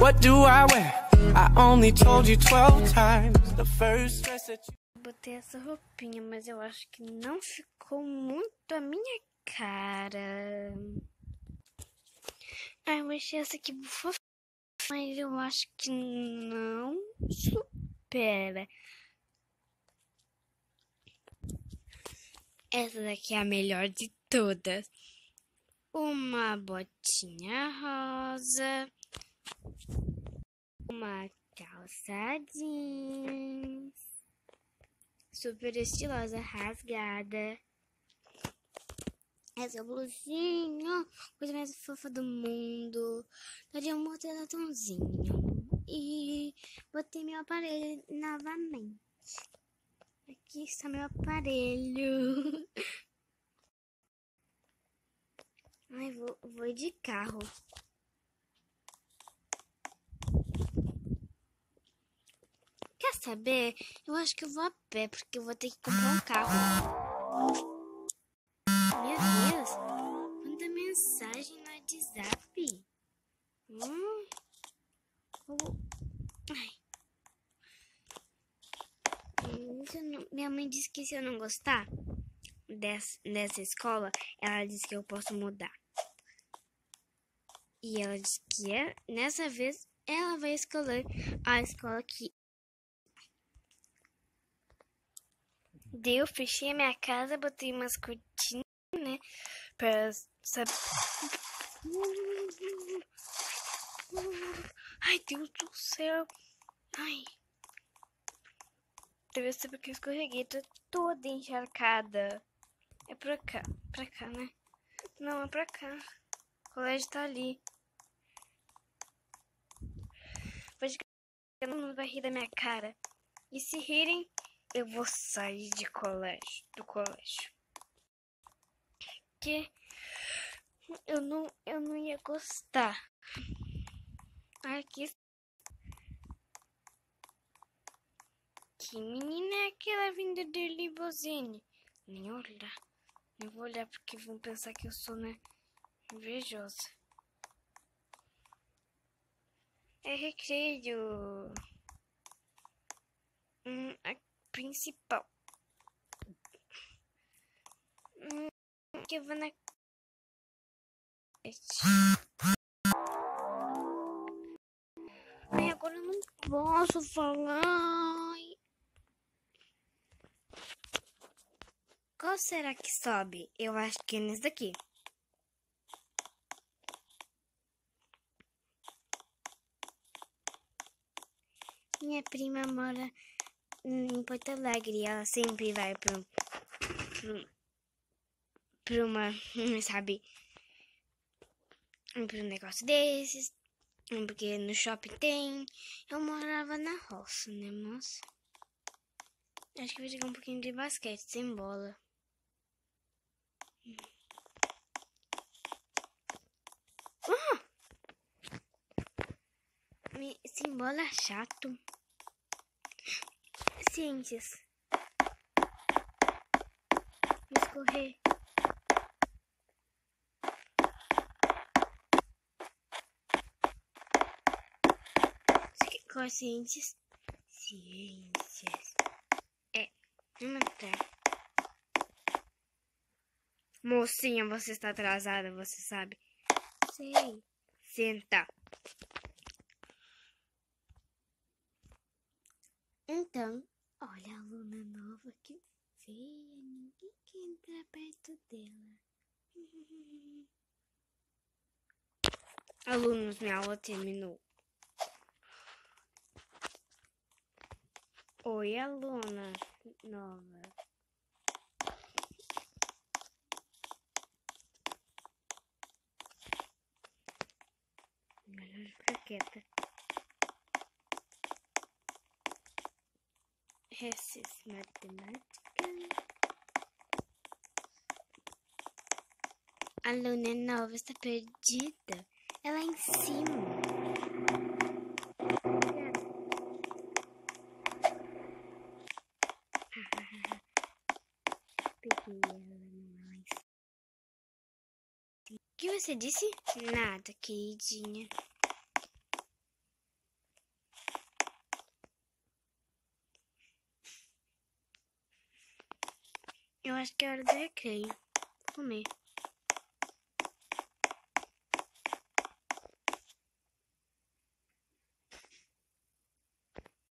What do I wear? I only told you 12 times. The first dress that you... Botei essa roupinha, mas eu acho que não ficou muito a minha cara. Eu achei essa aqui fofa, mas eu acho que não supera. Essa daqui é a melhor de todas. Uma botinha rosa, uma calça jeans, super estilosa, rasgada. Essa blusinha, coisa mais fofa do mundo. Daria um motelatãozinho. E botei meu aparelho novamente. Aqui está meu aparelho. Ai, vou de carro. Quer saber? Eu acho que eu vou a pé, porque eu vou ter que comprar um carro. Meu Deus! Quanta mensagem no WhatsApp. Ai. Minha mãe disse que se eu não gostar dessa escola, ela disse que eu posso mudar. E ela disse que nessa vez ela vai escolher a escola que... Daí eu fechei a minha casa, botei umas cortinas, né? Pra saber... Ai, Deus do céu! Ai! Deve ser porque eu escorreguei, tô toda encharcada. É pra cá, né? Não, é pra cá. O colégio tá ali. Pode que todo mundo vai rir da minha cara. E se rirem, eu vou sair do colégio. Porque eu não ia gostar. Aqui. Que menina é aquela vinda de limusine? Nem olhar. Nem vou olhar porque vão pensar que eu sou, né, invejosa. É recreio. A principal. Que eu vou na... Ai, agora eu não posso falar. Qual será que sobe? Eu acho que é nesse daqui. Minha prima mora em Porto Alegre e ela sempre vai pra uma, sabe, pra um negócio desses, porque no shopping tem. Eu morava na roça, né, moça? Acho que vou jogar um pouquinho de basquete sem bola. Sem bola é chato. Ciências. Vou escorrer. Qual é ciências? Ciências. Vamos entrar. Mocinha, você está atrasada, você sabe. Sei. Senta. Então, olha a aluna nova que veio. Ninguém quer entrar perto dela. Alunos, minha aula terminou. Oi, aluna nova. Melhor ficar quieta. Exercício matemática. A aluna nova está perdida. Ela é em cima. Peguei ela lá em cima. O que você disse? Nada, queridinha. Eu acho que é hora de recreio. Vou comer.